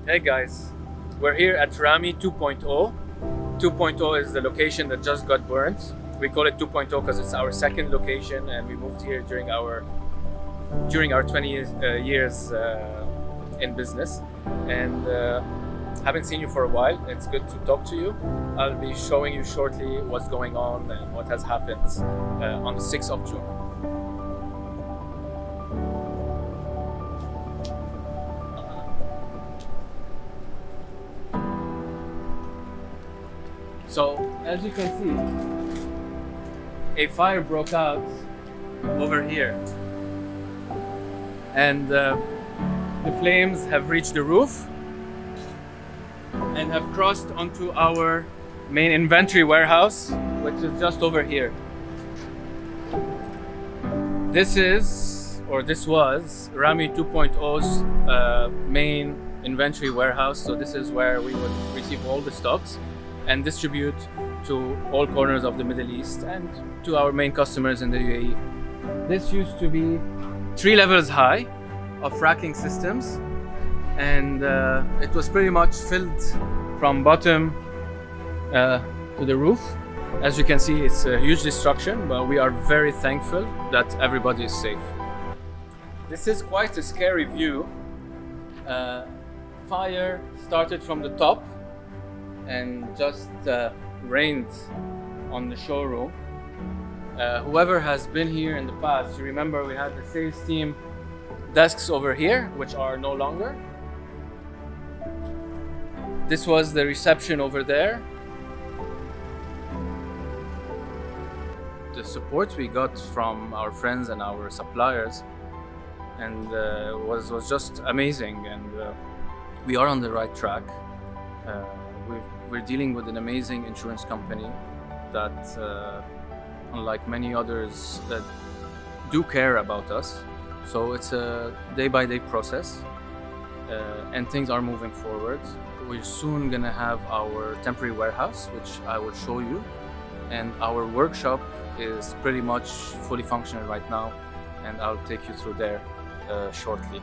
Hey guys, we're here at RAMY 2.0. 2.0 is the location that just got burnt. We call it 2.0 because it's our second location, and we moved here during our 20 years in business. And haven't seen you for a while. It's good to talk to you. I'll be showing you shortly what's going on and what has happened on the 6th of June. So, as you can see, a fire broke out over here, and the flames have reached the roof and have crossed onto our main inventory warehouse, which is just over here. This was RAMY 2.0's main inventory warehouse. So this is where we would receive all the stocks and distribute to all corners of the Middle East and to our main customers in the UAE. This used to be 3 levels high of racking systems, and it was pretty much filled from bottom to the roof. As you can see, it's a huge destruction, but we are very thankful that everybody is safe. This is quite a scary view. Fire started from the top and just rained on the showroom. Whoever has been here in the past, you remember we had the sales team desks over here, which are no longer. This was the reception over there. The support we got from our friends and our suppliers and was just amazing, and we are on the right track. We're dealing with an amazing insurance company that, unlike many others, that do care about us. So it's a day-by-day process, and things are moving forward. We're soon gonna have our temporary warehouse, which I will show you, and our workshop is pretty much fully functional right now, and I'll take you through there shortly.